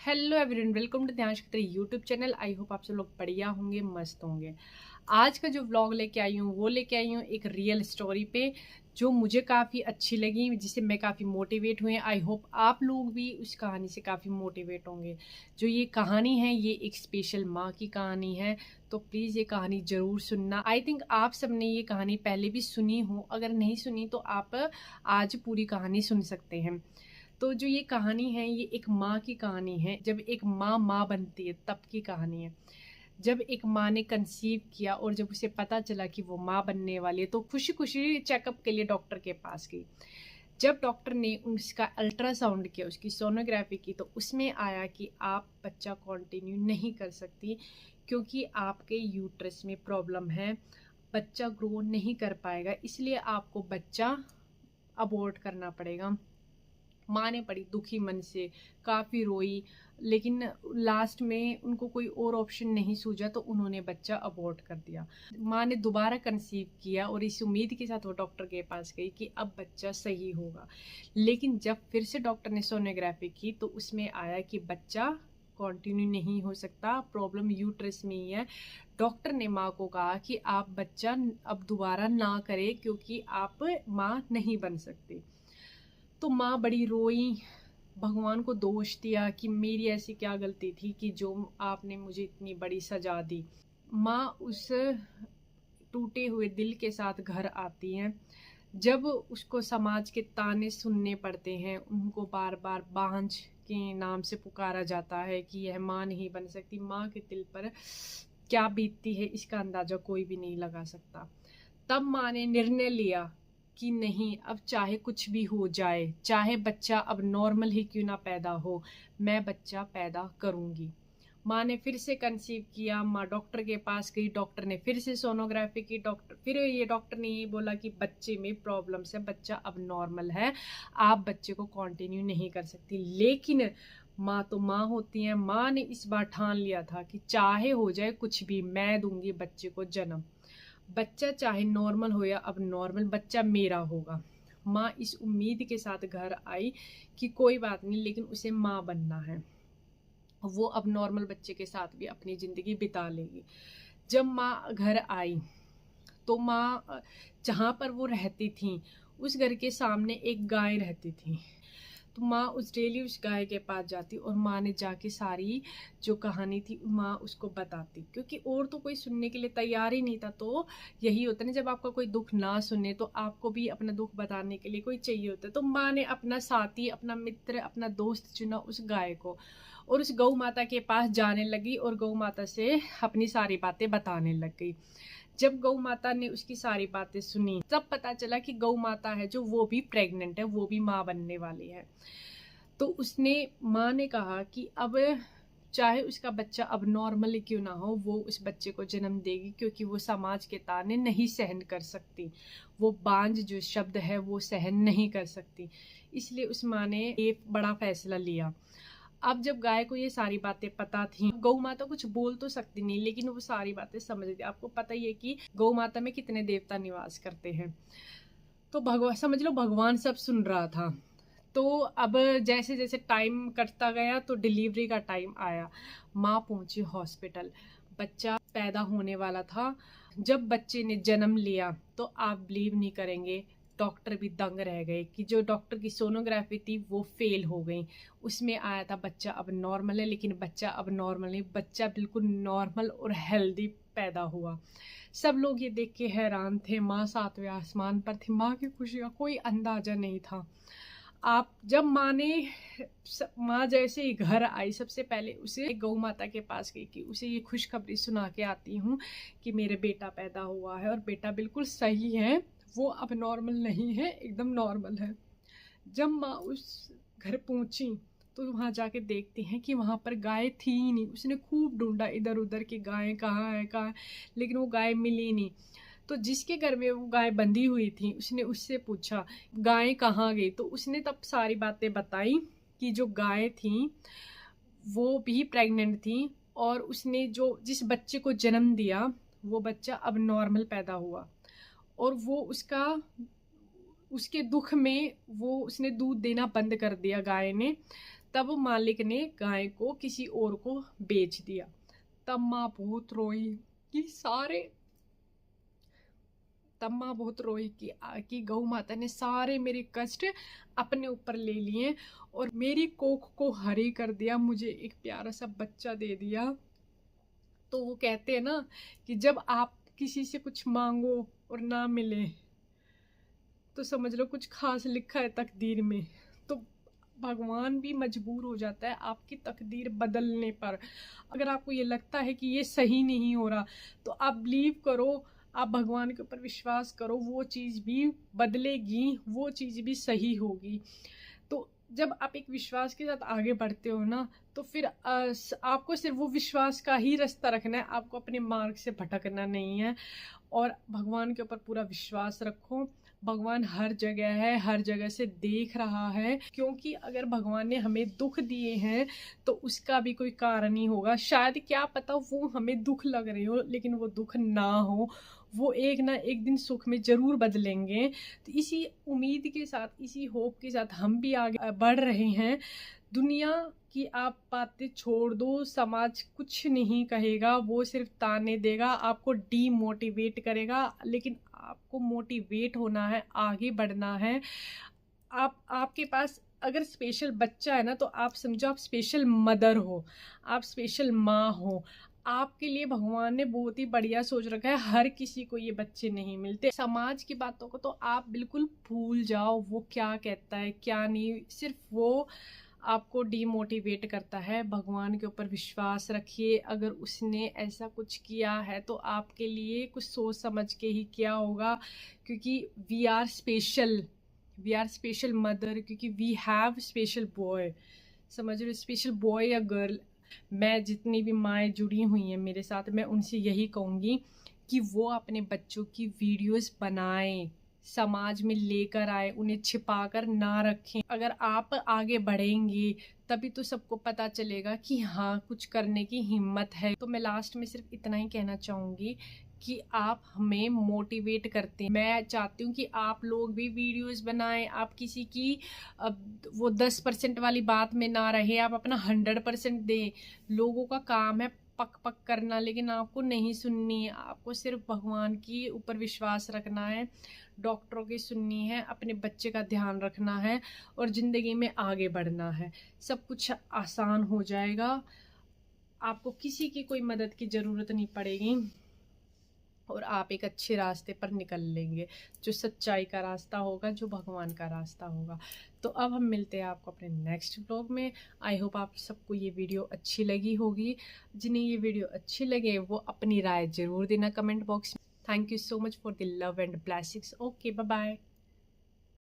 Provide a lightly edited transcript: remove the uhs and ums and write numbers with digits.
Hello everyone, welcome to ध्यान Khatri YouTube channel. I hope आप सब लोग बढ़िया होंगे, मस्त होंगे। आज का जो व्लॉग लेके आई हूँ वो लेके आई हूँ एक रियल स्टोरी पे जो मुझे काफ़ी अच्छी लगी, जिससे मैं काफ़ी मोटिवेट हुए। आई होप आप लोग भी उस कहानी से काफ़ी मोटिवेट होंगे। जो ये कहानी है ये एक स्पेशल माँ की कहानी है, तो प्लीज़ ये कहानी ज़रूर सुनना। आई थिंक आप सबने ये कहानी पहले भी सुनी हो, अगर नहीं सुनी तो आप आज पूरी कहानी सुन सकते हैं। तो जो ये कहानी है ये एक माँ की कहानी है। जब एक माँ बनती है तब की कहानी है। जब एक माँ ने कंसीव किया और जब उसे पता चला कि वो माँ बनने वाली है तो खुशी खुशी चेकअप के लिए डॉक्टर के पास गई। जब डॉक्टर ने उसका अल्ट्रासाउंड किया, उसकी सोनोग्राफी की, तो उसमें आया कि आप बच्चा कंटिन्यू नहीं कर सकती क्योंकि आपके यूट्रस में प्रॉब्लम है, बच्चा ग्रो नहीं कर पाएगा, इसलिए आपको बच्चा अबॉर्ट करना पड़ेगा। माँ ने बड़ी दुखी मन से काफ़ी रोई, लेकिन लास्ट में उनको कोई और ऑप्शन नहीं सूझा तो उन्होंने बच्चा अबॉर्ट कर दिया। माँ ने दोबारा कंसीव किया और इस उम्मीद के साथ वो डॉक्टर के पास गई कि अब बच्चा सही होगा। लेकिन जब फिर से डॉक्टर ने सोनोग्राफी की तो उसमें आया कि बच्चा कंटिन्यू नहीं हो सकता, प्रॉब्लम यूट्रस में ही है। डॉक्टर ने माँ को कहा कि आप बच्चा अब दोबारा ना करें क्योंकि आप माँ नहीं बन सकती। तो माँ बड़ी रोई, भगवान को दोष दिया कि मेरी ऐसी क्या गलती थी कि जो आपने मुझे इतनी बड़ी सजा दी। माँ उस टूटे हुए दिल के साथ घर आती हैं। जब उसको समाज के ताने सुनने पड़ते हैं, उनको बार बार बांझ के नाम से पुकारा जाता है कि यह माँ नहीं बन सकती, माँ के दिल पर क्या बीतती है इसका अंदाजा कोई भी नहीं लगा सकता। तब माँ ने निर्णय लिया कि नहीं, अब चाहे कुछ भी हो जाए, चाहे बच्चा अब नॉर्मल ही क्यों ना पैदा हो, मैं बच्चा पैदा करूंगी। माँ ने फिर से कंसीव किया। माँ डॉक्टर के पास गई, डॉक्टर ने फिर से सोनोग्राफी की। डॉक्टर ने ये बोला कि बच्चे में प्रॉब्लम्स है, बच्चा अब नॉर्मल है, आप बच्चे को कंटिन्यू नहीं कर सकती। लेकिन माँ तो माँ होती है, माँ ने इस बार ठान लिया था कि चाहे हो जाए कुछ भी, मैं दूंगी बच्चे को जन्म। बच्चा चाहे नॉर्मल हो या अब नॉर्मल, बच्चा मेरा होगा। माँ इस उम्मीद के साथ घर आई कि कोई बात नहीं, लेकिन उसे माँ बनना है, वो अब नॉर्मल बच्चे के साथ भी अपनी ज़िंदगी बिता लेगी। जब माँ घर आई तो माँ जहाँ पर वो रहती थी उस घर के सामने एक गाय रहती थी। तो माँ डेली उस गाय के पास जाती और माँ ने जाके सारी जो कहानी थी माँ उसको बताती, क्योंकि और तो कोई सुनने के लिए तैयार ही नहीं था। तो यही होता है ना, जब आपका कोई दुख ना सुने तो आपको भी अपना दुख बताने के लिए कोई चाहिए होता है। तो माँ ने अपना साथी, अपना मित्र, अपना दोस्त चुना उस गाय को और उस गौ माता के पास जाने लगी और गौ माता से अपनी सारी बातें बताने लग गई। जब गौ माता ने उसकी सारी बातें सुनी तब पता चला कि गौ माता है जो वो भी प्रेग्नेंट है, वो भी माँ बनने वाली है। तो उसने माँ ने कहा कि अब चाहे उसका बच्चा अब नॉर्मली क्यों ना हो, वो उस बच्चे को जन्म देगी क्योंकि वो समाज के ताने नहीं सहन कर सकती, वो बांझ जो शब्द है वो सहन नहीं कर सकती। इसलिए उस माँ ने एक बड़ा फैसला लिया। अब जब गाय को ये सारी बातें पता थी, गौ माता कुछ बोल तो सकती नहीं लेकिन वो सारी बातें समझ थी। आपको पता ही है कि गौ माता में कितने देवता निवास करते हैं, तो भगवान समझ लो भगवान सब सुन रहा था। तो अब जैसे जैसे टाइम कटता गया तो डिलीवरी का टाइम आया। माँ पहुंची हॉस्पिटल, बच्चा पैदा होने वाला था। जब बच्चे ने जन्म लिया तो आप बिलीव नहीं करेंगे, डॉक्टर भी दंग रह गए कि जो डॉक्टर की सोनोग्राफी थी वो फेल हो गई। उसमें आया था बच्चा अब नॉर्मल है, लेकिन बच्चा अब नॉर्मल नहीं, बच्चा बिल्कुल नॉर्मल और हेल्दी पैदा हुआ। सब लोग ये देख के हैरान थे। माँ सातवें आसमान पर थी, माँ की खुशी का कोई अंदाजा नहीं था। आप जब माँ जैसे ही घर आई, सबसे पहले उसे गौ माता के पास गई कि उसे ये खुशखबरी सुना के आती हूँ कि मेरे बेटा पैदा हुआ है और बेटा बिल्कुल सही है, वो अब नॉर्मल नहीं है, एकदम नॉर्मल है। जब माँ उस घर पहुंची तो वहां जाके देखते हैं कि वहां पर गाय थी ही नहीं। उसने खूब ढूंढा इधर उधर कि गाय कहाँ है कहाँ है, लेकिन वो गाय मिली नहीं। तो जिसके घर में वो गाय बंधी हुई थी उसने उससे पूछा गाय कहाँ गई, तो उसने तब सारी बातें बताई कि जो गाय थी वो भी प्रेग्नेंट थी और उसने जो जिस बच्चे को जन्म दिया वो बच्चा अब नॉर्मल पैदा हुआ और वो उसके दुख में वो उसने दूध देना बंद कर दिया गाय ने, तब मालिक ने गाय को किसी और को बेच दिया। तब माँ बहुत रोई कि गौ माता ने सारे मेरे कष्ट अपने ऊपर ले लिए और मेरी कोख को हरी कर दिया, मुझे एक प्यारा सा बच्चा दे दिया। तो वो कहते हैं ना कि जब आप किसी से कुछ मांगो और ना मिले तो समझ लो कुछ खास लिखा है तकदीर में। तो भगवान भी मजबूर हो जाता है आपकी तकदीर बदलने पर। अगर आपको ये लगता है कि ये सही नहीं हो रहा तो आप बिलीव करो, आप भगवान के ऊपर विश्वास करो, वो चीज़ भी बदलेगी, वो चीज़ भी सही होगी। तो जब आप एक विश्वास के साथ आगे बढ़ते हो ना तो फिर आपको सिर्फ वो विश्वास का ही रास्ता रखना है, आपको अपने मार्ग से भटकना नहीं है। और भगवान के ऊपर पूरा विश्वास रखो। भगवान हर जगह है, हर जगह से देख रहा है, क्योंकि अगर भगवान ने हमें दुख दिए हैं तो उसका भी कोई कारण ही होगा। शायद क्या पता वो हमें दुख लग रहे हो लेकिन वो दुख ना हो, वो एक ना एक दिन सुख में जरूर बदलेंगे। तो इसी उम्मीद के साथ, इसी होप के साथ हम भी आगे बढ़ रहे हैं। दुनिया की आप बातें छोड़ दो, समाज कुछ नहीं कहेगा, वो सिर्फ ताने देगा, आपको डीमोटिवेट करेगा, लेकिन आपको मोटिवेट होना है, आगे बढ़ना है। आपके पास अगर स्पेशल बच्चा है ना तो आप समझो आप स्पेशल मदर हो, आप स्पेशल माँ हो। आपके लिए भगवान ने बहुत ही बढ़िया सोच रखा है, हर किसी को ये बच्चे नहीं मिलते। समाज की बातों को तो आप बिल्कुल भूल जाओ, वो क्या कहता है क्या नहीं, सिर्फ वो आपको डीमोटिवेट करता है। भगवान के ऊपर विश्वास रखिए, अगर उसने ऐसा कुछ किया है तो आपके लिए कुछ सोच समझ के ही किया होगा, क्योंकि वी आर स्पेशल मदर, क्योंकि वी हैव स्पेशल बॉय। समझ रहे हो, स्पेशल बॉय या गर्ल। मैं जितनी भी माएँ जुड़ी हुई हैं मेरे साथ, मैं उनसे यही कहूँगी कि वो अपने बच्चों की वीडियोस बनाएं, समाज में लेकर आए, उन्हें छिपा कर ना रखें। अगर आप आगे बढ़ेंगे तभी तो सबको पता चलेगा कि हाँ कुछ करने की हिम्मत है। तो मैं लास्ट में सिर्फ इतना ही कहना चाहूँगी कि आप हमें मोटिवेट करते हैं। मैं चाहती हूँ कि आप लोग भी वीडियोस बनाएं, आप किसी की वो 10% वाली बात में ना रहे, आप अपना 100% दें। लोगों का काम है पक पक करना, लेकिन आपको नहीं सुननी है, आपको सिर्फ भगवान की ऊपर विश्वास रखना है, डॉक्टरों की सुननी है, अपने बच्चे का ध्यान रखना है और ज़िंदगी में आगे बढ़ना है। सब कुछ आसान हो जाएगा, आपको किसी की कोई मदद की ज़रूरत नहीं पड़ेगी और आप एक अच्छे रास्ते पर निकल लेंगे, जो सच्चाई का रास्ता होगा, जो भगवान का रास्ता होगा। तो अब हम मिलते हैं आपको अपने नेक्स्ट व्लॉग में। आई होप आप सबको ये वीडियो अच्छी लगी होगी। जिन्हें ये वीडियो अच्छी लगे वो अपनी राय ज़रूर देना कमेंट बॉक्स में। Thank you so much for the love and blessings. Okay, bye bye.